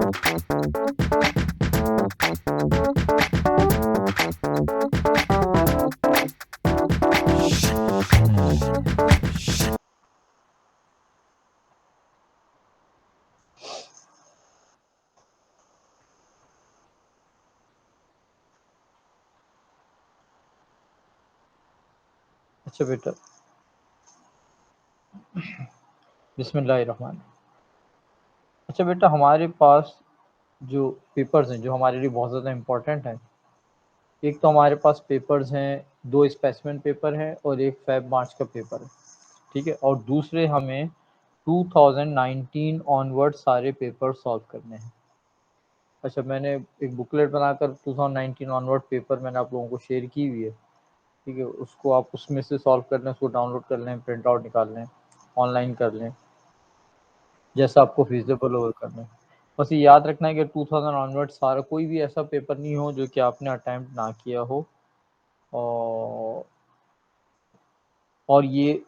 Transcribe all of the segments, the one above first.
अच्छा बेटा, बिस्मिल्लाहिर्रहमान। अच्छा बेटा, हमारे पास जो पेपर्स हैं, जो हमारे लिए बहुत ज़्यादा इम्पोर्टेंट हैं, एक तो हमारे पास पेपर्स हैं, 2 स्पेसिमेन पेपर हैं और एक फेब मार्च का पेपर है, ठीक है? और दूसरे हमें 2019 ऑनवर्ड सारे पेपर सॉल्व करने हैं। अच्छा, मैंने एक बुकलेट बनाकर 2019 ऑनवर्ड पेपर मैंने आप लोगों को शेयर की हुई है, ठीक है? उसको आप उसमें से सॉल्व कर लें, उसको डाउनलोड कर लें, प्रिंट आउट निकाल लें, ऑनलाइन कर लें, जैसा आपको फिजिबल हो कर लें। बस ये याद रखना है कि 2000 ऑनवर्ड सारा कोई भी ऐसा पेपर नहीं हो जो कि आपने अटेम्प्ट ना किया हो। और ये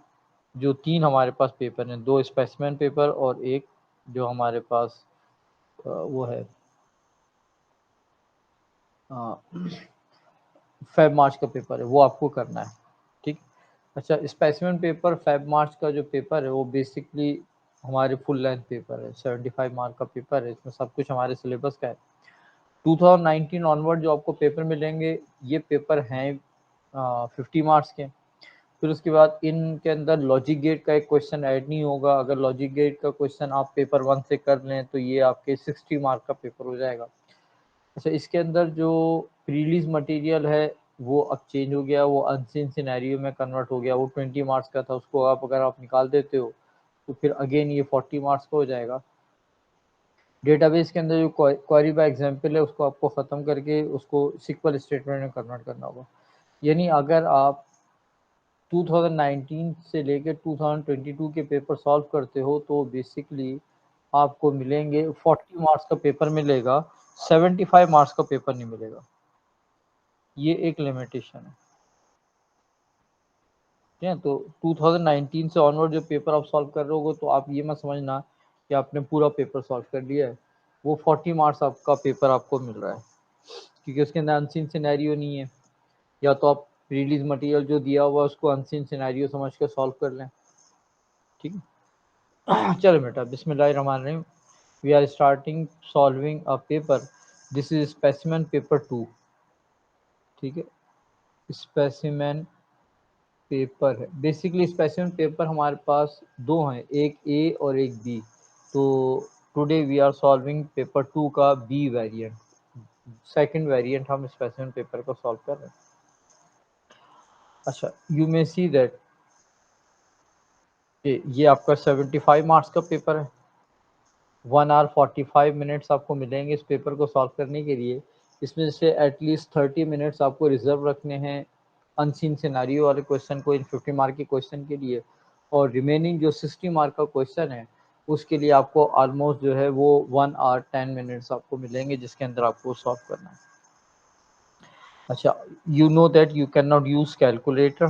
जो 3 हमारे पास पेपर हैं, 2 स्पेसिमेन पेपर और एक जो हमारे पास वो है फेब मार्च का पेपर है, वो आपको करना है, ठीक? अच्छा, स्पेसिमेन पेपर फेब मार्च का जो पेपर है वो बेसिकली हमारे फुल लेंथ पेपर है, 75 मार्क का पेपर है, इसमें सब कुछ हमारे सिलेबस का है। 2019 ऑनवर्ड जो आपको पेपर मिलेंगे, ये पेपर हैं 50 मार्क्स के। फिर उसके बाद इनके अंदर लॉजिक गेट का एक क्वेश्चन ऐड नहीं होगा। अगर लॉजिक गेट का क्वेश्चन आप पेपर 1 से कर लें तो ये आपके 60 मार्क का पेपर हो जाएगा। अच्छा, इसके अंदर जो प्रीलीज मटेरियल है वो अब चेंज हो गया, वो अनसीन सिनेरियो में कन्वर्ट हो गया। वो 20 मार्क्स का था, उसको अगर आप निकाल देते हो तो फिर अगेन ये 40 मार्क्स का हो जाएगा। डेटाबेस के अंदर जो क्वेरी बाय एग्जाम्पल है उसको आपको ख़त्म करके उसको सिक्वल स्टेटमेंट में कन्वर्ट करना होगा। यानी अगर आप 2019 से लेकर 2022 के पेपर सॉल्व करते हो तो बेसिकली आपको मिलेंगे 40 मार्क्स का पेपर मिलेगा, 75 मार्क्स का पेपर नहीं मिलेगा। ये एक लिमिटेशन है, ठीक है? तो 2019 से ऑनवर्ड जो पेपर आप सॉल्व कर रहे हो तो आप ये मत समझना कि आपने पूरा पेपर सॉल्व कर लिया है। वो 40 मार्क्स आपका पेपर आपको मिल रहा है, क्योंकि उसके अंदर अनसीन सिनेरियो नहीं है। या तो आप रिलीज मटेरियल जो दिया हुआ है उसको अनसीन सिनेरियो समझ के सॉल्व कर लें, ठीक है? चलो बेटा, बिस्मिल्लाहिर्रहमानिर्रहीम। We are starting solving a paper. This is specimen paper 2, ठीक है? स्पेसिमेन पेपर है, बेसिकली स्पेसिमेन पेपर हमारे पास 2 हैं, एक ए और एक बी। तो today we are solving paper 2 का बी वेरिएंट, सेकंड वेरिएंट हम स्पेसिमेन पेपर को सॉल्व कर रहे हैं। अच्छा, यू मे सी दैट ये आपका 75 मार्क्स का पेपर है। 1 आवर 45 मिनट्स आपको मिलेंगे इस पेपर को सॉल्व करने के लिए। इसमें से एटलीस्ट 30 मिनट्स आपको रिजर्व रखने हैं अनसीन सिनेरियो वाले क्वेश्चन को, इन 50 मार्क के क्वेश्चन के लिए। और रिमेनिंग जो 60 मार्क का क्वेश्चन है उसके लिए आपको ऑलमोस्ट जो है वो 1 आवर 10 मिनट्स आपको मिलेंगे, जिसके अंदर आपको सॉल्व करना है। अच्छा, you know that you can not use calculator,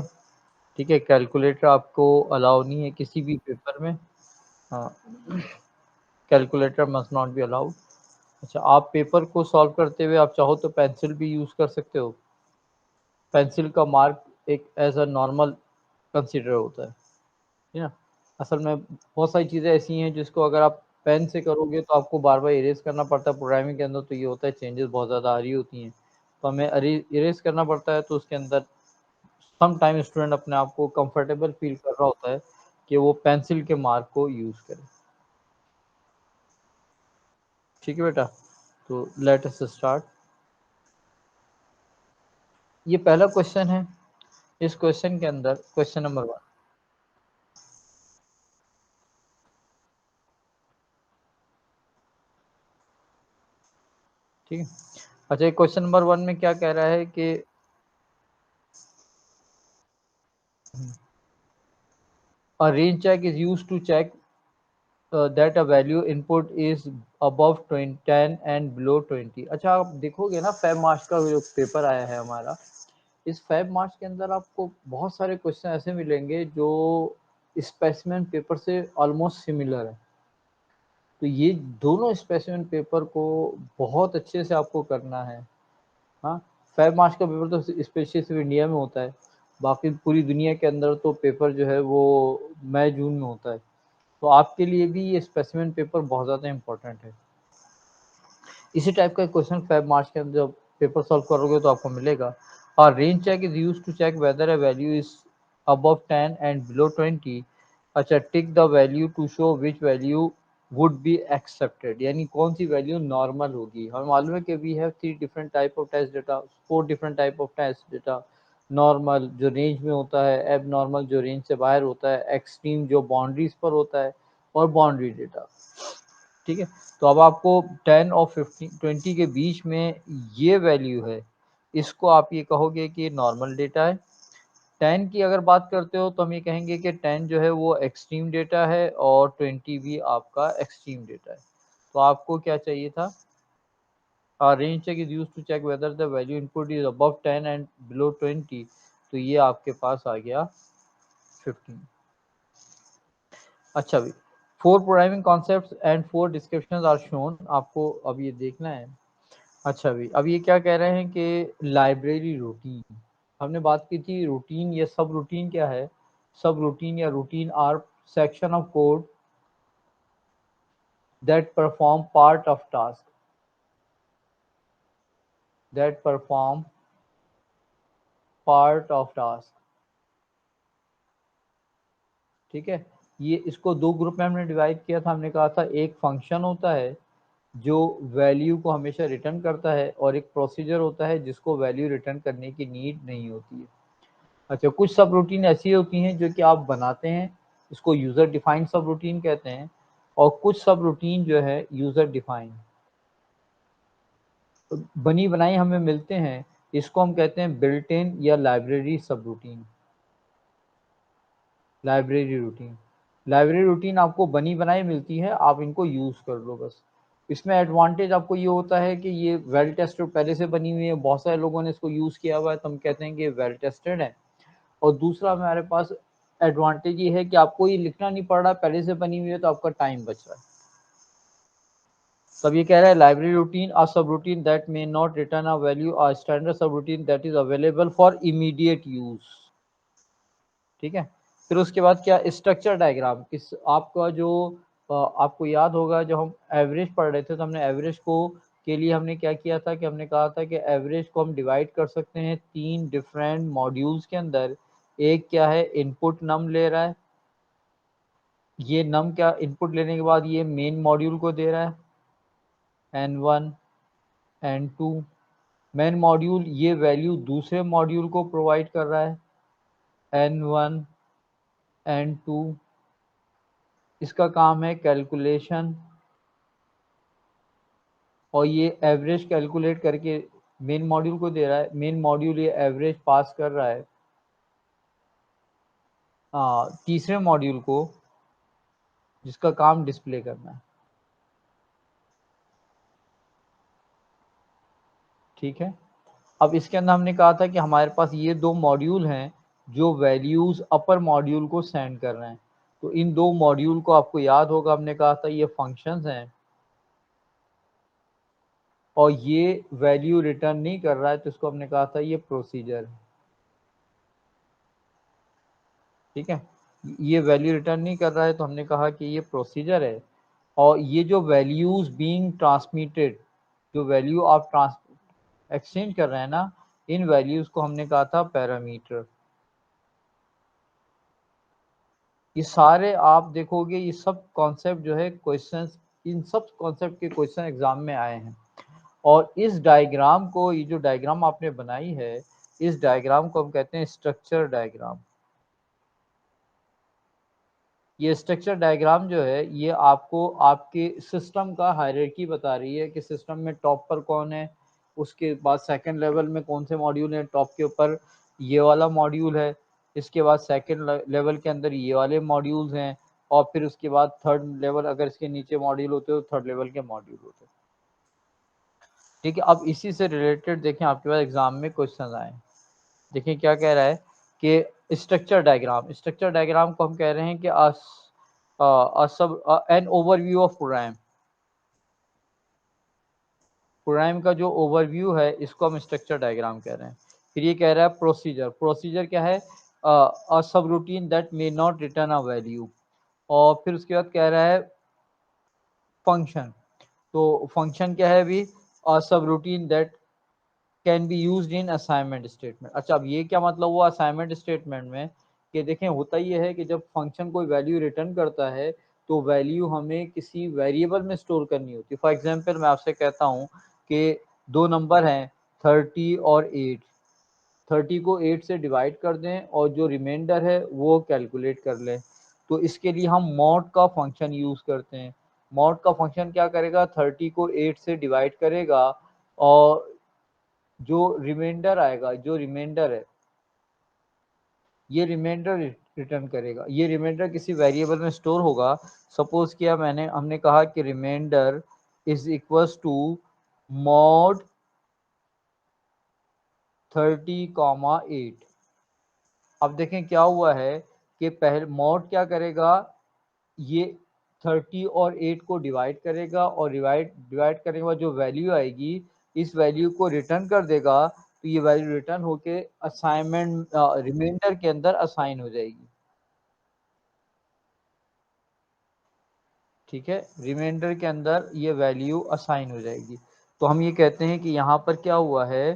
ठीक है? कैलकुलेटर आपको अलाउ नहीं है किसी भी पेपर में। हाँ, calculator must not be allowed. अच्छा, आप पेपर को सॉल्व करते हुए आप चाहो तो पेंसिल भी यूज़ कर सकते हो। पेंसिल का मार्क एक एज अ नॉर्मल कंसीडर होता है, ठीक है ना? असल में बहुत सारी चीज़ें ऐसी हैं जिसको अगर आप पेन से करोगे तो आपको बार बार इरेज करना पड़ता है। प्रोग्रामिंग के अंदर तो ये होता है, चेंजेस बहुत ज़्यादा आ रही होती हैं तो हमें इरेज करना पड़ता है। तो उसके अंदर सम टाइम स्टूडेंट अपने आप को कंफर्टेबल फील कर रहा होता है कि वो पेंसिल के मार्क को यूज़ करे, ठीक है बेटा? तो लेट अस स्टार्ट। ये पहला क्वेश्चन है। इस क्वेश्चन के अंदर क्वेश्चन नंबर 1, ठीक है? अच्छा, ये क्वेश्चन नंबर 1 में क्या कह रहा है कि a range check is used to check that a value input is above 10 and below 20। अच्छा, आप देखोगे ना फेब मार्च का जो पेपर आया है हमारा, इस फेब मार्च के अंदर आपको बहुत सारे क्वेश्चन ऐसे मिलेंगे जो स्पेसिमेन पेपर से ऑलमोस्ट सिमिलर है। तो ये दोनों स्पेसिमेन पेपर को बहुत अच्छे से आपको करना है। हाँ, फेब मार्च का पेपर तो स्पेशली सिर्फ इंडिया में होता है, बाकी पूरी दुनिया के अंदर तो पेपर जो है वो मई जून में होता है। तो आपके लिए भी ये स्पेसिमेन पेपर बहुत ज़्यादा इम्पोर्टेंट है। इसी टाइप का क्वेश्चन फेब मार्च के अंदर जब पेपर सॉल्व करोगे तो आपको मिलेगा। और range check is used to check whether a value is above 10 and below 20। अच्छा, tick the value to show which value would be accepted, यानी कौन सी वैल्यू नॉर्मल होगी। हमें मालूम है कि we have 3 different type of test data, 4 different type of test data. Normal जो range में होता है, एब नॉर्मल जो रेंज से बाहर होता है, एक्सट्रीम जो बाउंड्रीज पर होता है, और बाउंड्री डेटा। ठीक है, तो अब आपको 10 और 15 20 के बीच में ये वैल्यू है, इसको आप ये कहोगे कि नॉर्मल डेटा है। 10 की अगर बात करते हो तो हम ये कहेंगे कि 10 जो है वो एक्सट्रीम डेटा है और 20 भी आपका एक्सट्रीम डेटा है। तो आपको क्या चाहिए था, range check is use to check whether the value input is above 10 and below 20। तो ये आपके पास आ गया 15। अच्छा भी, 4 programming concepts and 4 descriptions are shown, आपको अब ये देखना है। अच्छा भी, अब ये क्या कह रहे हैं कि लाइब्रेरी रूटीन, हमने बात की थी रूटीन या सब रूटीन क्या है। सब रूटीन या routine are section of code that perform part of task, that perform part of task. ठीक है, ये इसको दो ग्रुप में हमने डिवाइड किया था। हमने कहा था एक फंक्शन होता है जो वैल्यू को हमेशा रिटर्न करता है, और एक प्रोसीजर होता है जिसको वैल्यू रिटर्न करने की नीड नहीं होती है। अच्छा, कुछ सब रूटीन ऐसी होती हैं जो कि आप बनाते हैं, इसको यूज़र डिफाइंड सब रूटीन कहते हैं। और कुछ सब रूटीन जो है यूज़र डिफाइंड, बनी बनाई हमें मिलते हैं, इसको हम कहते हैं बिल्ट इन या लाइब्रेरी सब routine. Library routine, library routine आपको बनी बनाई मिलती है, आप इनको यूज़ कर लो बस। इसमें एडवांटेज आपको ये होता है कि ये वेल टेस्टेड पहले से बनी हुई है, बहुत सारे लोगों ने इसको यूज़ किया हुआ है, तो हम कहते हैं कि वेल टेस्टेड है। और दूसरा हमारे पास एडवांटेज ये है कि आपको ये लिखना नहीं पड़ रहा, पहले से बनी हुई है, तो आपका टाइम बच रहा है। तब ये कह रहा है लाइब्रेरी रूटीन और सब routine that may not return a value और स्टैंडर्ड सब routine that is available for immediate use. ठीक है, फिर उसके बाद क्या, स्ट्रक्चर डायग्राम। किस आपका जो आपको याद होगा जब हम एवरेज पढ़ रहे थे, तो हमने एवरेज को के लिए हमने क्या किया था कि हमने कहा था कि एवरेज को हम डिवाइड कर सकते हैं 3 डिफरेंट मॉड्यूल्स के अंदर। एक क्या है, इनपुट नम ले रहा है, ये नम क्या इनपुट लेने के बाद ये मेन मॉड्यूल को दे रहा है n1 n2। मेन मॉड्यूल ये वैल्यू दूसरे मॉड्यूल को प्रोवाइड कर रहा है n1 n2। इसका काम है कैलकुलेशन, और ये एवरेज कैलकुलेट करके मेन मॉड्यूल को दे रहा है। मेन मॉड्यूल ये एवरेज पास कर रहा है तीसरे मॉड्यूल को, जिसका काम डिस्प्ले करना है। ठीक है, अब इसके अंदर हमने कहा था कि हमारे पास ये दो मॉड्यूल हैं जो वैल्यूज अपर मॉड्यूल को सेंड कर रहे हैं। तो इन दो मॉड्यूल को आपको याद होगा, हमने कहा था ये फंक्शंस हैं, और ये वैल्यू रिटर्न नहीं कर रहा है, तो इसको हमने कहा था ये प्रोसीजर है। ठीक है, ये वैल्यू रिटर्न नहीं कर रहा है, तो हमने कहा कि ये प्रोसीजर है। और ये जो वैल्यूज बीइंग ट्रांसमिटेड, जो वैल्यू आप एक्सचेंज कर रहे हैं ना, इन वैल्यूज को हमने कहा था पैरामीटर। ये सारे आप देखोगे, ये सब कॉन्सेप्ट जो है क्वेश्चंस, इन सब कॉन्सेप्ट के क्वेश्चन एग्जाम में आए हैं। और इस डायग्राम को, ये जो डायग्राम आपने बनाई है, इस डायग्राम को हम कहते हैं स्ट्रक्चर डायग्राम। ये स्ट्रक्चर डायग्राम जो है, ये आपको आपके सिस्टम का हायरार्की बता रही है कि सिस्टम में टॉप पर कौन है, उसके बाद सेकंड लेवल में कौन से मॉड्यूल हैं। टॉप के ऊपर ये वाला मॉड्यूल है, इसके बाद सेकंड लेवल के अंदर ये वाले मॉड्यूल्स हैं, और फिर उसके बाद थर्ड लेवल, अगर इसके नीचे मॉड्यूल होते हो, थर्ड लेवल के मॉड्यूल होते हैं। ठीक है, अब इसी से रिलेटेड देखें आपके पास एग्जाम में क्वेश्चन आए। देखिए क्या कह रहा है कि स्ट्रक्चर डायग्राम, स्ट्रक्चर डायग्राम को हम कह रहे हैं कि सब an overview of program. Program का जो ओवरव्यू है इसको हम स्ट्रक्चर डायग्राम कह रहे हैं। फिर ये कह रहा है प्रोसीजर। प्रोसीजर क्या है? अ सब routine that may not return a value. और फिर उसके बाद कह रहा है फंक्शन। तो फंक्शन क्या है अभी? सब routine that can be used in assignment statement. अच्छा, अब ये क्या मतलब हुआ असाइनमेंट स्टेटमेंट में कि देखें होता ये है कि जब फंक्शन कोई वैल्यू रिटर्न करता है तो वैल्यू हमें किसी वेरिएबल में स्टोर करनी होती है। फॉर एग्जांपल मैं आपसे कहता हूँ कि दो नंबर हैं 30 और 8। 30 को 8 से डिवाइड कर दें और जो रिमाइंडर है वो कैलकुलेट कर लें। तो इसके लिए हम मॉड का फंक्शन यूज़ करते हैं। मॉड का फंक्शन क्या करेगा? 30 को 8 से डिवाइड करेगा और जो रिमाइंडर आएगा, जो रिमाइंडर है, ये रिमाइंडर रिटर्न करेगा। ये रिमाइंडर किसी वेरिएबल में स्टोर होगा। सपोज किया हमने कहा कि reminder is equals to mod 30, 8। अब देखें क्या हुआ है कि पहले मॉड क्या करेगा? ये 30 और 8 को डिवाइड करेगा और डिवाइड करने के बाद जो वैल्यू आएगी इस वैल्यू को रिटर्न कर देगा। तो ये वैल्यू रिटर्न होके असाइनमेंट रिमाइंडर के अंदर असाइन हो जाएगी। ठीक है, रिमाइंडर के अंदर ये वैल्यू असाइन हो जाएगी। तो हम ये कहते हैं कि यहाँ पर क्या हुआ है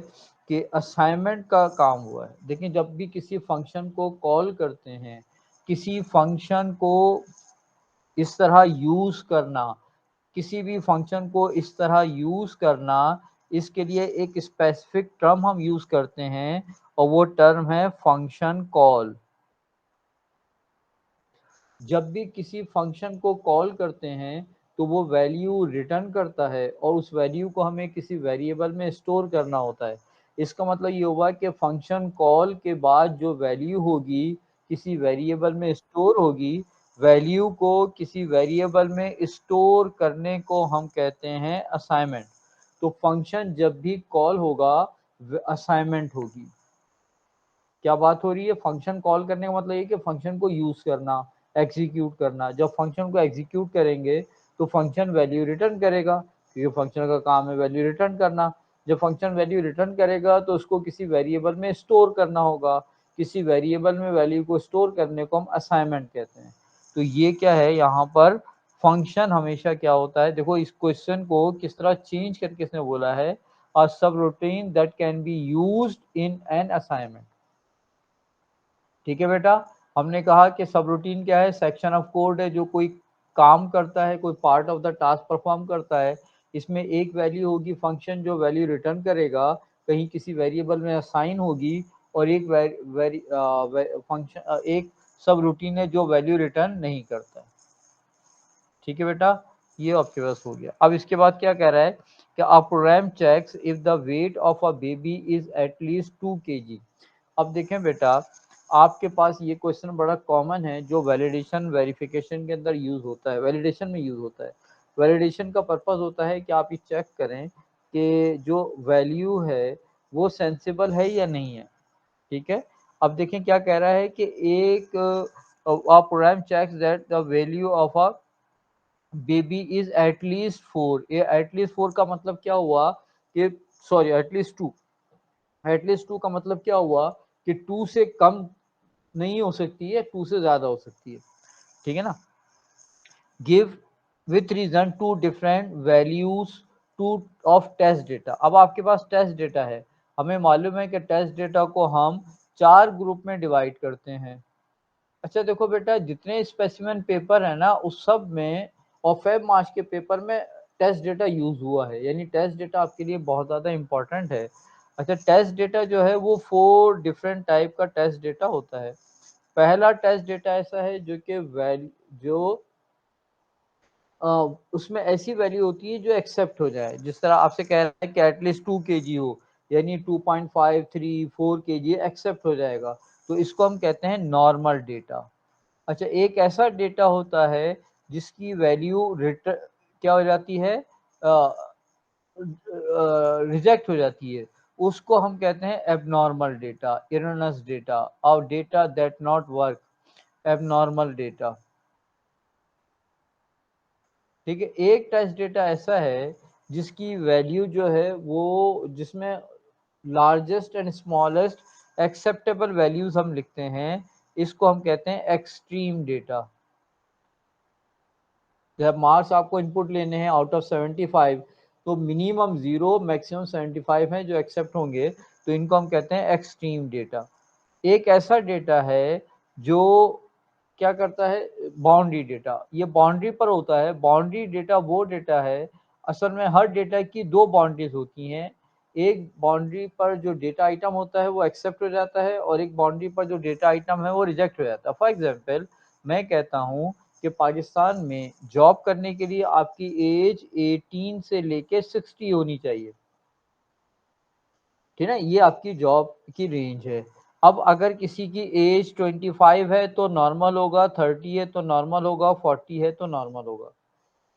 कि असाइनमेंट का काम हुआ है। देखिए जब भी किसी फंक्शन को कॉल करते हैं, किसी फंक्शन को इस तरह यूज़ करना, किसी भी फंक्शन को इस तरह यूज़ करना, इसके लिए एक स्पेसिफिक टर्म हम यूज़ करते हैं और वो टर्म है फंक्शन कॉल। जब भी किसी फंक्शन को कॉल करते हैं तो वो वैल्यू रिटर्न करता है और उस वैल्यू को हमें किसी वेरिएबल में स्टोर करना होता है। इसका मतलब ये हुआ कि फंक्शन कॉल के बाद जो वैल्यू होगी किसी वेरिएबल में स्टोर होगी। वैल्यू को किसी वेरिएबल में स्टोर करने को हम कहते हैं असाइनमेंट। तो फंक्शन जब भी कॉल होगा असाइनमेंट होगी। क्या बात हो रही है? फंक्शन कॉल करने का मतलब ये कि फंक्शन को यूज करना, एग्जीक्यूट करना। जब फंक्शन को एग्जीक्यूट करेंगे तो फंक्शन वैल्यू रिटर्न करेगा, क्योंकि फंक्शन का काम है वैल्यू रिटर्न करना। जब फंक्शन वैल्यू रिटर्न करेगा तो उसको किसी वेरिएबल में स्टोर करना होगा। किसी वेरिएबल में वैल्यू को स्टोर करने को हम असाइनमेंट कहते हैं। तो ये क्या है यहाँ पर फंक्शन हमेशा क्या होता है? देखो इस क्वेश्चन को किस तरह चेंज करके इसने बोला है, अ सब routine that can be used in an assignment. ठीक है बेटा, हमने कहा कि सब रूटीन क्या है? सेक्शन ऑफ कोड है जो कोई काम करता है, कोई part of the task perform करता है। इसमें एक वैल्यू होगी फंक्शन जो वैल्यू रिटर्न करेगा, कहीं किसी वेरिएबल में असाइन होगी, और एक फंक्शन एक सब रूटीन है जो वैल्यू रिटर्न नहीं करता है। ठीक है बेटा, ये आपके पास हो गया। अब इसके बाद क्या कह रहा है कि a program checks if the weight of a baby is at least 2 kg। अब देखें बेटा, आपके पास ये क्वेश्चन बड़ा कॉमन है जो वैलिडेशन वेरिफिकेशन के अंदर यूज होता है, वैलिडेशन में यूज होता है। वैलिडेशन का पर्पस होता है कि आप ये चेक करें कि जो वैल्यू है वो सेंसिबल है या नहीं है। ठीक है, अब देखें क्या कह रहा है कि एक program checks that the value of a baby is at least 4। ये एटलीस्ट 4 का मतलब क्या हुआ कि सॉरी एटलीस्ट 2। एटलीस्ट 2 का मतलब क्या हुआ कि 2 से कम नहीं हो सकती है, 2 से ज्यादा हो सकती है। ठीक है ना। Give with reason two different values two of test data. अब आपके पास टेस्ट डेटा है, हमें मालूम है कि टेस्ट डेटा को हम 4 ग्रुप में डिवाइड करते हैं। अच्छा देखो बेटा, जितने स्पेसिमेन पेपर है ना उस सब में और फेब मार्च के पेपर में टेस्ट डेटा यूज हुआ है, यानी टेस्ट डेटा आपके लिए बहुत ज़्यादा इंपॉर्टेंट है। अच्छा, टेस्ट डेटा जो है वो 4 डिफरेंट टाइप का टेस्ट डेटा होता है। पहला टेस्ट डेटा ऐसा है जो कि जो अ, उसमें ऐसी वैल्यू होती है जो एक्सेप्ट हो जाए। जिस तरह आपसे कह रहा है कि एटलीस्ट 2 kg हो, यानी 2.5, 3, 4 kg एक्सेप्ट हो जाएगा, तो इसको हम कहते हैं नॉर्मल डेटा। अच्छा, एक ऐसा डेटा होता है जिसकी वैल्यू क्या हो जाती है, रिजेक्ट हो जाती है, उसको हम कहते हैं एबनॉर्मल डेटा, इरनस डेटा और data that not work, abnormal data. ठीक है, एक टेस्ट डेटा ऐसा है जिसकी वैल्यू जो है वो, जिसमें largest and smallest acceptable values हम लिखते हैं, इसको हम कहते हैं एक्सट्रीम डेटा। जब मार्क्स आपको इनपुट लेने हैं आउट ऑफ 75, तो मिनिमम 0 मैक्सिमम 75 हैं जो एक्सेप्ट होंगे, तो इनको हम कहते हैं एक्सट्रीम डेटा। एक ऐसा डेटा है जो क्या करता है, बाउंड्री डेटा, ये बाउंड्री पर होता है। बाउंड्री डेटा वो डेटा है, असल में हर डेटा की दो बाउंड्रीज होती हैं। एक बाउंड्री पर जो डेटा आइटम होता है वो एक्सेप्ट हो जाता है, और एक बाउंड्री पर जो डेटा आइटम है वो रिजेक्ट हो जाता है। फॉर एग्जांपल, मैं कहता हूँ कि पाकिस्तान में जॉब करने के लिए आपकी एज 18 से लेके 60 होनी चाहिए, ठीक है ना, ये आपकी जॉब की रेंज है। अब अगर किसी की एज 25 है तो नॉर्मल होगा, 30 है तो नॉर्मल होगा, 40 है तो नॉर्मल होगा।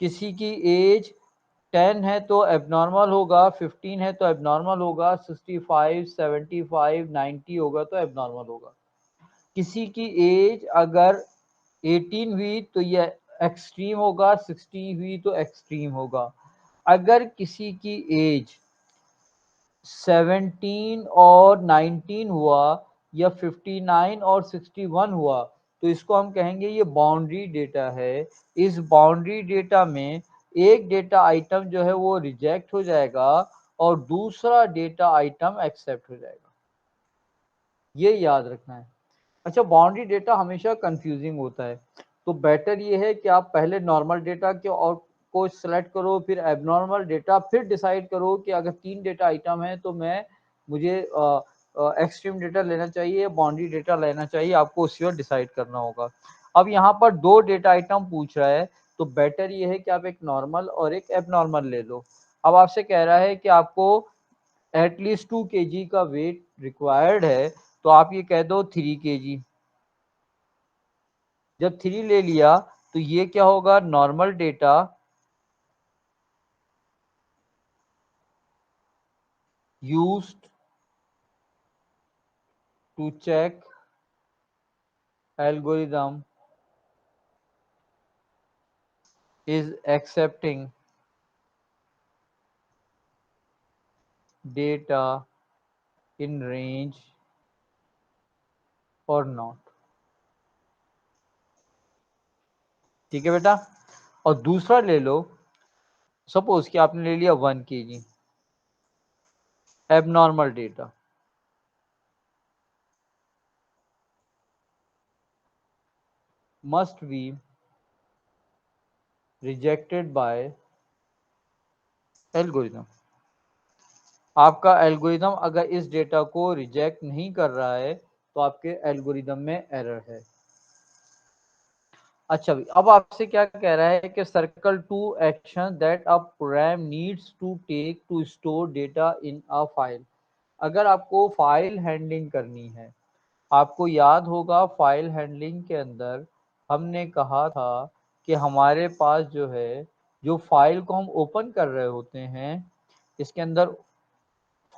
किसी की एज 10 है तो एबनॉर्मल होगा, 15 है तो एबनॉर्मल होगा, 65, 75, 90 होगा तो एबनॉर्मल होगा। किसी की एज अगर 18 हुई तो ये एक्सट्रीम होगा, 60 हुई तो एक्सट्रीम होगा। अगर किसी की एज 17 और 19 हुआ, या 59 और 61 हुआ, तो इसको हम कहेंगे ये बाउंड्री डेटा है। इस बाउंड्री डेटा में एक डेटा आइटम जो है वो रिजेक्ट हो जाएगा और दूसरा डेटा आइटम एक्सेप्ट हो जाएगा, ये याद रखना है। अच्छा, बाउंड्री डेटा हमेशा कंफ्यूजिंग होता है, तो बेटर ये है कि आप पहले नॉर्मल डेटा के और को सिलेक्ट करो, फिर एबनॉर्मल डेटा, फिर डिसाइड करो कि अगर 3 डेटा आइटम है तो मुझे एक्सट्रीम डेटा लेना चाहिए, बाउंड्री डेटा लेना चाहिए, आपको उसी वक्त डिसाइड करना होगा। अब यहाँ पर 2 डेटा आइटम पूछ रहा है, तो बेटर ये है कि आप एक नॉर्मल और एक एबनॉर्मल ले लो। अब आपसे कह रहा है कि आपको एटलीस्ट 2 kg का वेट रिक्वायर्ड है, तो आप ये कह दो 3 kg। जब 3 ले लिया तो ये क्या होगा, normal data used to check algorithm is accepting data in range or not। ठीक है बेटा। और दूसरा ले लो, सपोज कि आपने ले लिया 1 kg abnormal data, must be rejected by algorithm. आपका एल्गोरिदम अगर इस डेटा को रिजेक्ट नहीं कर रहा है तो आपके एल्गोरिदम में एरर है। अच्छा, अब आपसे क्या कह रहा है कि circle 2 action that a program needs to take to store data in a file. अगर आपको फाइल हैंडलिंग करनी है, आपको याद होगा फाइल हैंडलिंग के अंदर हमने कहा था कि हमारे पास जो है, जो फाइल को हम ओपन कर रहे होते हैं, इसके अंदर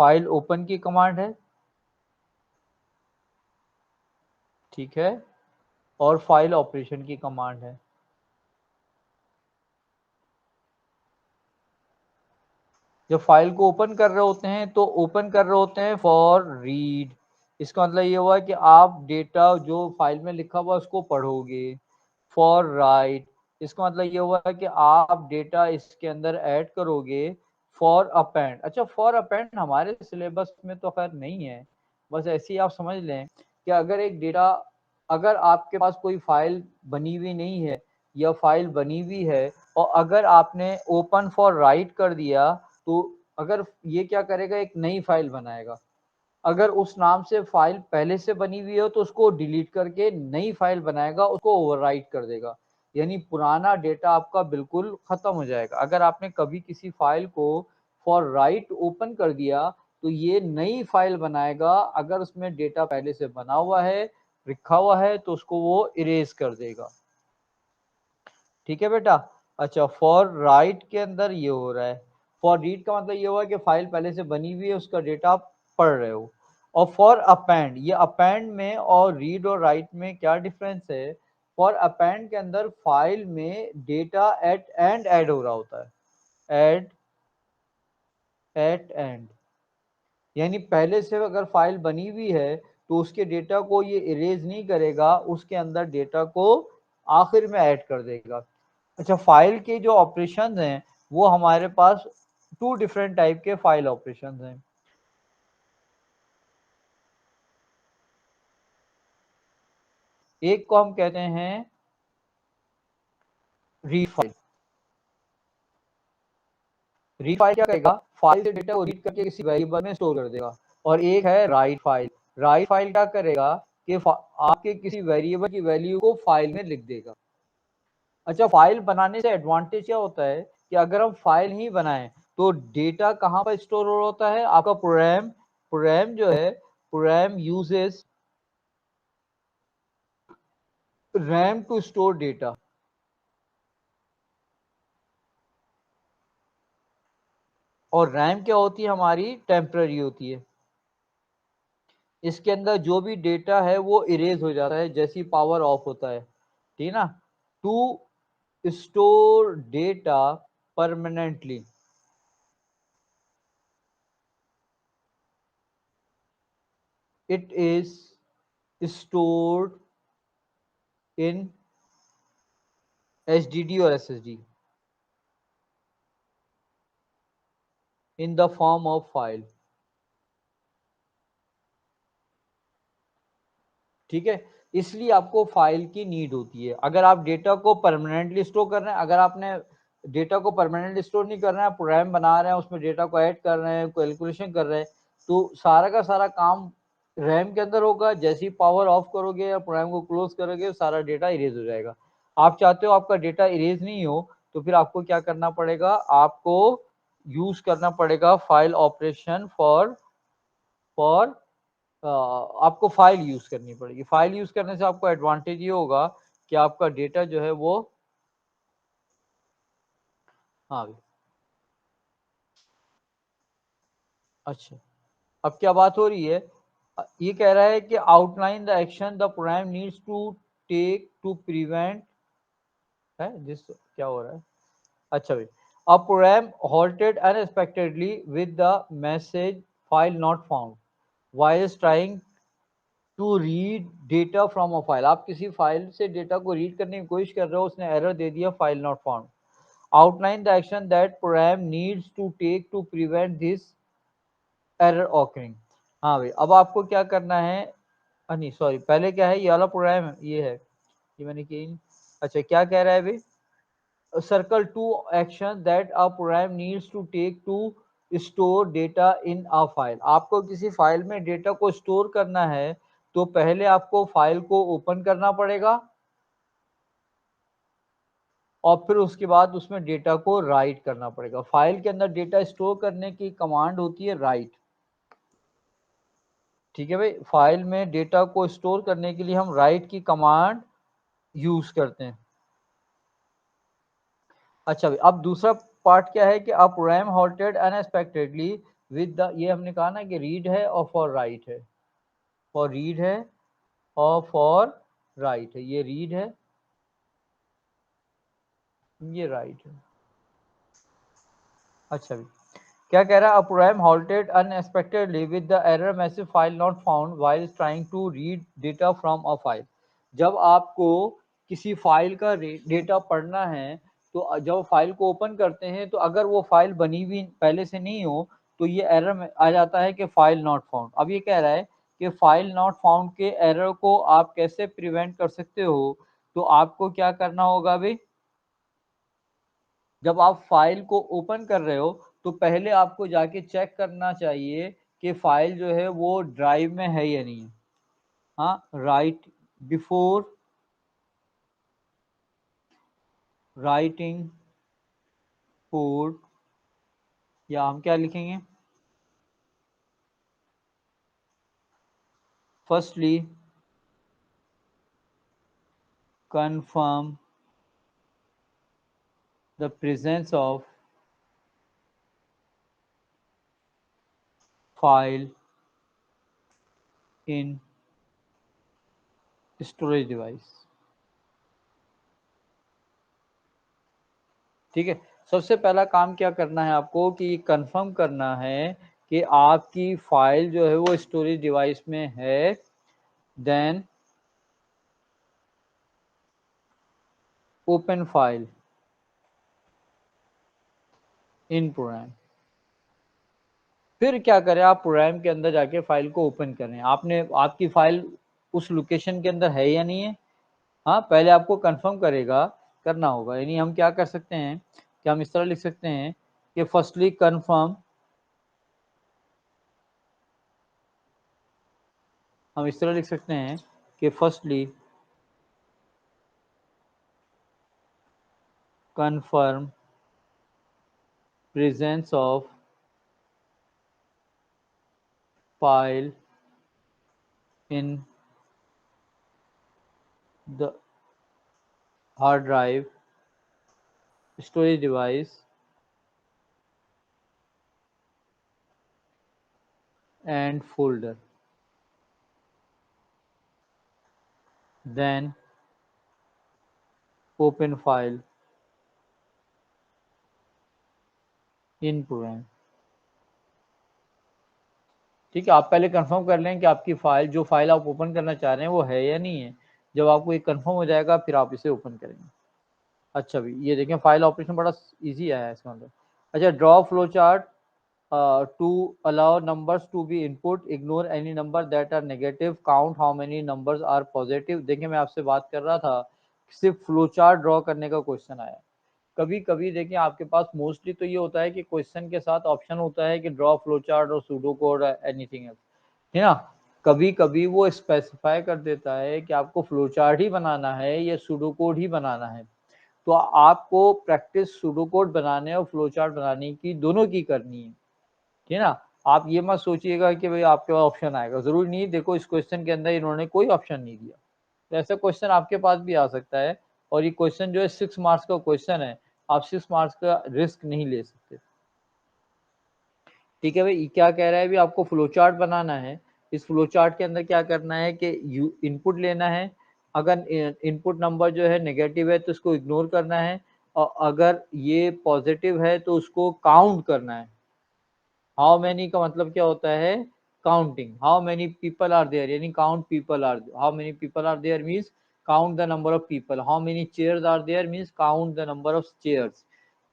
फाइल ओपन की कमांड है, ठीक है, और फाइल ऑपरेशन की कमांड है। जब फाइल को ओपन कर रहे होते हैं तो ओपन कर रहे होते हैं फॉर रीड, इसका मतलब ये हुआ कि आप डेटा जो फाइल में लिखा हुआ उसको पढ़ोगे। फॉर राइट, इसका मतलब ये हुआ कि आप डेटा इसके अंदर ऐड करोगे। फॉर अपेंड, अच्छा फॉर अपेंड हमारे सिलेबस में तो खैर नहीं है, बस ऐसे ही आप समझ लें कि अगर एक डेटा, अगर आपके पास कोई फाइल बनी हुई नहीं है या फाइल बनी हुई है, और अगर आपने ओपन फॉर राइट कर दिया, तो अगर ये क्या करेगा, एक नई फाइल बनाएगा। अगर उस नाम से फाइल पहले से बनी हुई हो तो उसको डिलीट करके नई फाइल बनाएगा, उसको ओवरराइट कर देगा, यानी पुराना डेटा आपका बिल्कुल खत्म हो जाएगा। अगर आपने कभी किसी फाइल को फॉर राइट ओपन कर दिया तो ये नई फाइल बनाएगा, अगर उसमें डेटा पहले से बना हुआ है, लिखा हुआ है, तो उसको वो इरेज कर देगा। ठीक है बेटा। अच्छा, फॉर राइट के अंदर ये हो रहा है। फॉर रीड का मतलब ये हुआ कि फाइल पहले से बनी हुई है, उसका डेटा आप पढ़ रहे हो। और फॉर अपेंड, ये अपेंड में और रीड और राइट में क्या डिफरेंस है। फॉर अपेंड के अंदर फाइल में डेटा एट एंड ऐड हो रहा होता है, ऐड एट एंड, यानी पहले से अगर फाइल बनी हुई है तो उसके डेटा को ये इरेज नहीं करेगा, उसके अंदर डेटा को आखिर में ऐड कर देगा। अच्छा, फाइल के जो ऑपरेशंस हैं वो हमारे पास टू डिफरेंट टाइप के फाइल ऑपरेशंस हैं। एक को हम कहते हैं रीड फाइल। रीड फाइल क्या करेगा, फाइल से डेटा को रीड करके किसी वेरिएबल में स्टोर कर देगा। और एक है राइट फाइल। राइट फाइल क्या करेगा कि आपके किसी वेरिएबल की वैल्यू को फाइल में लिख देगा। अच्छा, फाइल बनाने से एडवांटेज क्या होता है कि अगर हम फाइल ही बनाएं तो डेटा कहाँ पर स्टोर होता है, आपका प्रोग्राम प्रोग्राम जो है, program uses RAM to store data. और रैम क्या होती है हमारी, टेम्पररी होती है। इसके अंदर जो भी डेटा है वो इरेज हो जाता है जैसी पावर ऑफ होता है, ठीक है ना। To store data permanently, it is stored in HDD or SSD in the form of file। ठीक है, इसलिए आपको फाइल की नीड होती है। अगर आप डेटा को परमानेंटली स्टोर कर रहे हैं, अगर आपने डेटा को परमानेंटली स्टोर नहीं कर रहे हैं, प्रोग्राम बना रहे हैं, उसमें डेटा को ऐड कर रहे हैं, कैलकुलेशन कर रहे हैं, तो सारा का सारा काम रैम के अंदर होगा। जैसे ही पावर ऑफ करोगे या प्रोग्राम को क्लोज करोगे, सारा डेटा इरेज हो जाएगा। आप चाहते हो आपका डेटा इरेज नहीं हो, तो फिर आपको क्या करना पड़ेगा, आपको यूज करना पड़ेगा फाइल ऑपरेशन फॉर आपको फाइल यूज करनी पड़ेगी। फाइल यूज करने से आपको एडवांटेज ये होगा कि आपका डेटा जो है वो, हाँ भाई, अच्छा, अब क्या बात हो रही है, ये कह रहा है कि outline the action the program needs to take to prevent, है जिस क्या हो रहा है, अच्छा भाई, a program halted unexpectedly with the message file not found while trying to read data from a file. आप किसी फाइल से डेटा को रीड करने की कोशिश कर रहे हो, उसने एरर दे दिया, file not found. Outline the action that program needs to take to prevent this error occurring. हाँ भाई, अब आपको क्या करना है, नहीं सॉरी, पहले क्या है, ये वाला प्रोग्राम ये है, ये मैंने किया। अच्छा, क्या कह रहा है भाई, circle two action that a program needs to take to store data in a file। आपको किसी फाइल में डेटा को स्टोर करना है तो पहले आपको फाइल को ओपन करना पड़ेगा और फिर उसके बाद उसमें डेटा को राइट करना पड़ेगा। फाइल के अंदर डेटा स्टोर करने की कमांड होती है राइट। ठीक है भाई, फाइल में डेटा को स्टोर करने के लिए हम राइट की कमांड यूज करते हैं। अच्छा भाई, अब दूसरा पार्ट क्या है कि अब RAM halted unexpectedly with the, ये हमने कहा ना कि रीड है और फॉर राइट है, फॉर रीड है और फॉर राइट है, ये रीड है, ये राइट है। अच्छा भाई, क्या कह रहा है, अ program halted unexpectedly with the error message file not found while trying to read data from a file। जब आपको किसी फाइल का डेटा पढ़ना है तो जब फाइल को ओपन करते हैं तो अगर वो फाइल बनी हुई पहले से नहीं हो तो ये एरर आ जाता है कि फाइल नॉट फाउंड। अब ये कह रहा है कि फाइल नॉट फाउंड के एरर को आप कैसे प्रिवेंट कर सकते हो, तो आपको क्या करना होगा भाई, जब आप फाइल को ओपन कर रहे हो तो पहले आपको जाके चेक करना चाहिए कि फाइल जो है वो ड्राइव में है या नहीं है। हाँ, राइट, बिफोर राइटिंग कोड, या हम क्या लिखेंगे, firstly confirm the presence of file in storage device. ठीक है, सबसे पहला काम क्या करना है आपको कि कंफर्म करना है कि आपकी फाइल जो है वो स्टोरेज डिवाइस में है। Then open file in program. फिर क्या करें, आप प्रोग्राम के अंदर जाके फाइल को ओपन करें। आपकी फाइल उस लोकेशन के अंदर है या नहीं है। हाँ, पहले आपको कंफर्म करना होगा। यानी हम क्या कर सकते हैं कि हम इस तरह लिख सकते हैं कि फर्स्टली कंफर्म, हम इस तरह लिख सकते हैं कि firstly confirm presence of file in the hard drive, storage device and folder. Then open file in program। ठीक है, आप पहले कंफर्म कर लें कि आपकी फाइल, जो फाइल आप ओपन करना चाह रहे हैं वो है या नहीं है। जब आपको ये कंफर्म हो जाएगा फिर आप इसे ओपन करेंगे। अच्छा भाई, ये देखें फाइल ऑपरेशन बड़ा इजी आया है इसके अंदर। अच्छा, draw flow chart to allow numbers to be input, ignore any number that are negative, count how many numbers are positive। देखिए मैं आपसे बात कर रहा था, सिर्फ फ्लो चार्ट ड्रॉ करने का क्वेश्चन आया। कभी कभी देखिए आपके पास मोस्टली तो ये होता है कि क्वेश्चन के साथ ऑप्शन होता है कि ड्रॉ फ्लो चार्ट और सूडो कोड एनीथिंग एल्स, है ना। कभी कभी वो स्पेसिफाई कर देता है कि आपको फ्लो चार्ट ही बनाना है या सूडो कोड ही बनाना है। तो आपको प्रैक्टिस सूडो कोड बनाने और फ्लो चार्ट बनाने की दोनों की करनी है, ठीक है ना। आप ये मत सोचिएगा कि भाई आपके पास ऑप्शन आएगा, जरूरी नहीं। देखो इस क्वेश्चन के अंदर इन्होंने कोई ऑप्शन नहीं दिया, तो ऐसा क्वेश्चन आपके पास भी आ सकता है। और ये क्वेश्चन जो है 6 मार्क्स का क्वेश्चन है, आप 6 मार्क्स का रिस्क नहीं ले सकते। ठीक है भाई, क्या कह रहा है, भी आपको फ्लो चार्ट बनाना है। इस फ्लो चार्ट के अंदर क्या करना है कि इनपुट लेना है। अगर इनपुट नंबर जो है नेगेटिव है तो उसको इग्नोर करना है, और अगर ये पॉजिटिव है तो उसको काउंट करना है। हाउ मैनी का मतलब क्या होता है, counting. How many people are there, यानी count people are, how many people are there means count the number of people. How many chairs are there means count the number of chairs.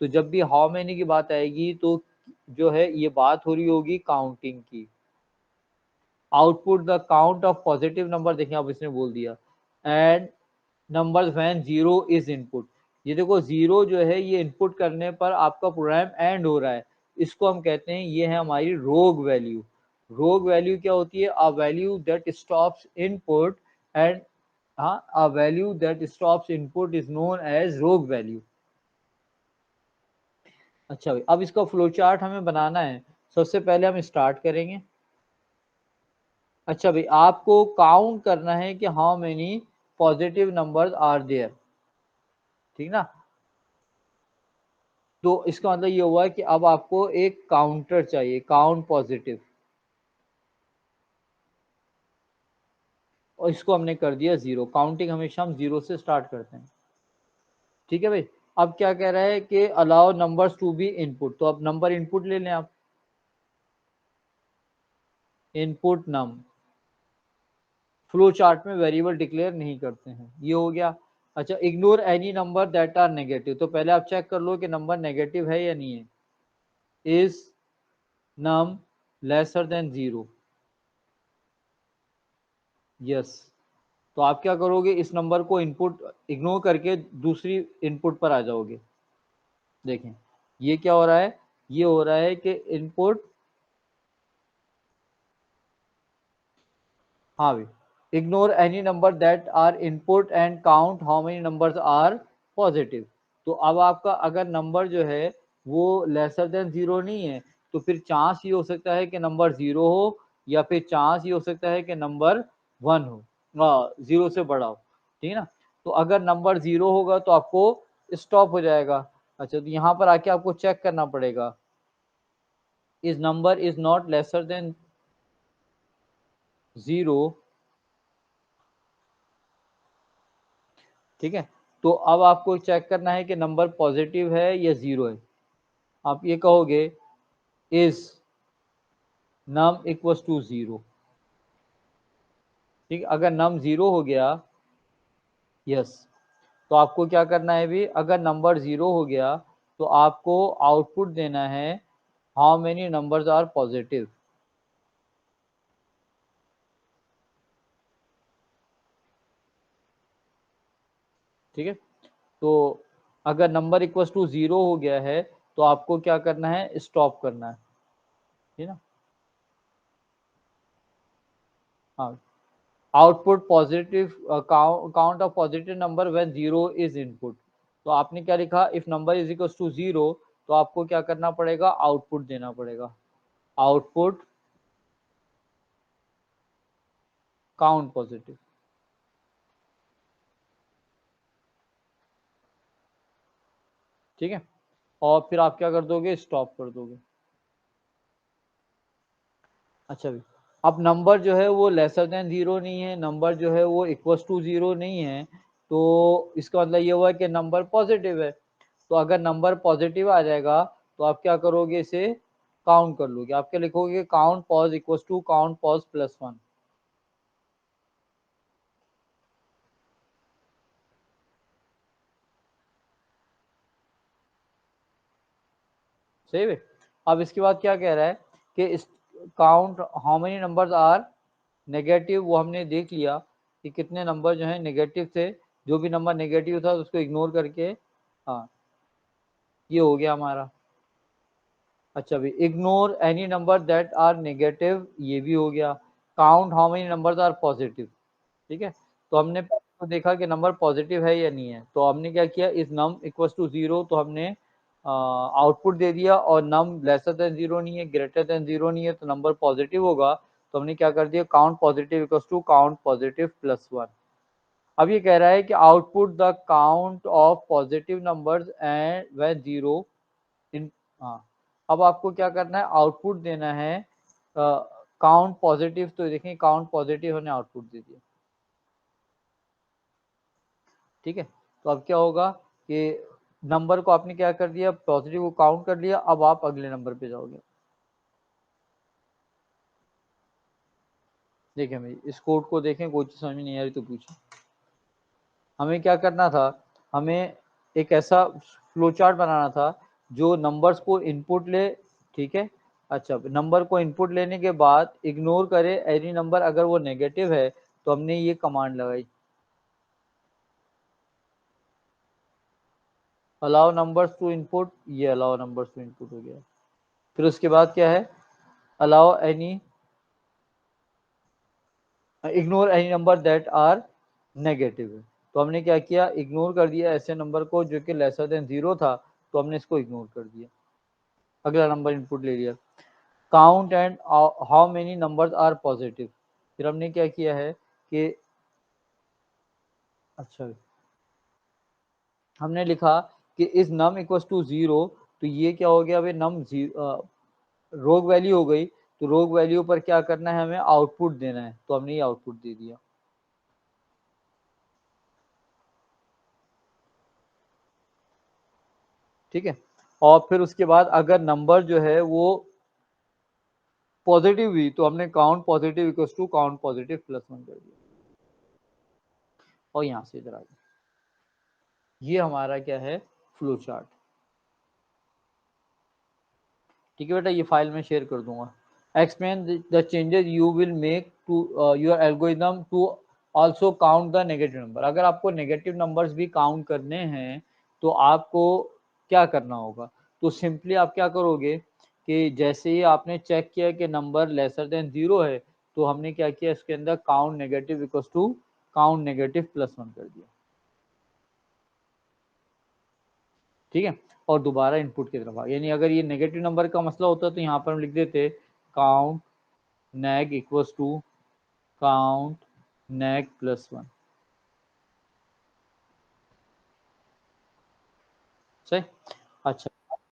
तो जब भी how many की बात आएगी तो जो है ये बात हो रही होगी काउंटिंग की। Output the count of positive number, देखिए अब इसने बोल दिया। And numbers when zero is input. ये देखो जीरो जो है ये इनपुट करने पर आपका प्रोग्राम एंड हो रहा है, इसको हम कहते हैं, ये है हमारी रोग वैल्यू। रोग वैल्यू क्या होती है, a value that stops input and, हाँ, a value that stops input is known as rogue value. अच्छा भाई, अब इसका फ्लो चार्ट हमें बनाना है। सबसे पहले हम स्टार्ट करेंगे। अच्छा भाई, आपको काउंट करना है कि how many positive numbers are there, ठीक ना। तो इसका मतलब ये हुआ कि अब आपको एक काउंटर चाहिए, काउंट पॉजिटिव, और इसको हमने कर दिया जीरो। काउंटिंग हमेशा हम जीरो से स्टार्ट करते हैं। ठीक है भाई, अब क्या कह रहा है कि allow numbers to be input, तो अब नंबर इनपुट ले लें आप। इनपुट नम, फ्लो चार्ट में वेरिएबल डिक्लेयर नहीं करते हैं, ये हो गया। अच्छा, ignore any number that are negative, तो पहले आप चेक कर लो कि नंबर नेगेटिव है या नहीं है। Is num lesser than zero, yes. तो आप क्या करोगे, इस नंबर को इनपुट इग्नोर करके दूसरी इनपुट पर आ जाओगे। देखें ये क्या हो रहा है, ये हो रहा है कि इनपुट, हाँ भाई, ignore any number that are input and count how many numbers are positive. तो अब आपका अगर नंबर जो है वो लेसर देन जीरो नहीं है, तो फिर चांस ये हो सकता है कि नंबर जीरो हो, या फिर चांस ये हो सकता है कि नंबर वन हो, जीरो से बड़ा हो, ठीक है ना। तो अगर नंबर जीरो होगा तो आपको स्टॉप हो जाएगा। अच्छा, तो यहाँ पर आके आपको चेक करना पड़ेगा, इस number is not laser than zero, ठीक है। तो अब आपको चेक करना है कि नंबर पॉजिटिव है या जीरो है। आप ये कहोगे इज नम इक्वल्स टू 0, ठीक। अगर नम 0 हो गया, यस, तो आपको क्या करना है भी, अगर नंबर 0 हो गया तो आपको आउटपुट देना है how many numbers are positive, ठीक है। तो अगर नंबर इक्वल्स टू 0 हो गया है तो आपको क्या करना है, स्टॉप करना है, ठीक है ना। हाँ, output positive, count of positive number when 0 is input. तो आपने क्या लिखा, if number is equals to 0, तो आपको क्या करना पड़ेगा, आउटपुट देना पड़ेगा, आउटपुट काउंट पॉजिटिव, ठीक है। और फिर आप क्या कर दोगे, स्टॉप कर दोगे। अच्छा भी, अब नंबर जो है वो लेसर देन 0 नहीं है, नंबर जो है वो इक्वल्स टू 0 नहीं है, तो इसका मतलब ये हुआ कि नंबर पॉजिटिव है। तो अगर नंबर पॉजिटिव आ जाएगा तो आप क्या करोगे, इसे काउंट कर लोगे। आप क्या लिखोगे, count pos equals to count pos plus 1, सही है। अब इसके बाद क्या कह रहा है कि इस count how many numbers are negative, वो हमने देख लिया कि कितने नंबर जो है नेगेटिव थे, जो भी नंबर नेगेटिव था उसको इग्नोर करके, हाँ, ये हो गया हमारा। अच्छा भी, ignore any number that are negative, ये भी हो गया। Count how many numbers are positive, ठीक है। तो हमने तो देखा कि नंबर पॉजिटिव है या नहीं है, तो हमने क्या किया, इस नम इक्वल्स टू 0, तो हमने आउटपुट दे दिया, और नम लेसर देन 0 नहीं है, ग्रेटर देन 0 नहीं है, तो नंबर पॉजिटिव होगा, तो हमने क्या कर दिया, count positive equals to count positive plus 1। अब ये कह रहा है कि output the count of positive numbers and when 0 in, हाँ, अब आपको क्या करना है, आउटपुट देना है काउंट पॉजिटिव। तो देखें, काउंट पॉजिटिव हमने आउटपुट दे दिया, ठीक है। तो अब क्या होगा कि नंबर को आपने क्या कर दिया, पॉजिटिव को काउंट कर लिया, अब आप अगले नंबर पे जाओगे। देखें भाई, इस कोड को देखें, कोई चीज समझ में नहीं आ रही तो पूछें। हमें क्या करना था, हमें एक ऐसा फ्लो चार्ट बनाना था जो नंबर्स को इनपुट ले, ठीक है। अच्छा, नंबर को इनपुट लेने के बाद इग्नोर करे एनी नंबर अगर वो नेगेटिव है, तो हमने ये कमांड लगाई, अलाउ नंबर्स टू इनपुट, ये अलाउ नंबर्स टू इनपुट हो गया। फिर उसके बाद क्या है, allow any, ignore any number that are negative है। तो हमने क्या किया, इग्नोर कर दिया ऐसे नंबर को जो कि लेसर देन 0 था, तो हमने इसको इग्नोर कर दिया, अगला नंबर इनपुट ले लिया। Count and how many numbers are positive, फिर हमने क्या किया है कि, अच्छा, हमने लिखा कि इस नम इक्वल्स टू 0, तो ये क्या हो गया, अभी नम रोग वैल्यू हो गई, तो रोग वैल्यू पर क्या करना है, हमें आउटपुट देना है, तो हमने ये आउटपुट दे दिया, ठीक है। और फिर उसके बाद अगर नंबर जो है वो पॉजिटिव हुई, तो हमने count positive equals to count positive plus 1 कर दिया, और यहां से इधर आ गया। ये हमारा क्या है, फ्लो चार्ट, ठीक है बेटा। ये फाइल में शेयर कर दूंगा। Explain the changes you will make to your algorithm to also count the negative number. अगर आपको नेगेटिव नंबर्स भी काउंट करने हैं तो आपको क्या करना होगा, तो सिंपली आप क्या करोगे कि जैसे ही आपने चेक किया कि नंबर लेसर देन 0 है, तो हमने क्या किया, इसके अंदर count negative equals to count negative plus 1 कर दिया, ठीक है। और दोबारा इनपुट की तरफ आ, यानी अगर ये नेगेटिव नंबर का मसला होता तो यहाँ पर हम लिख देते count neg equals to count neg plus 1, सही। अच्छा,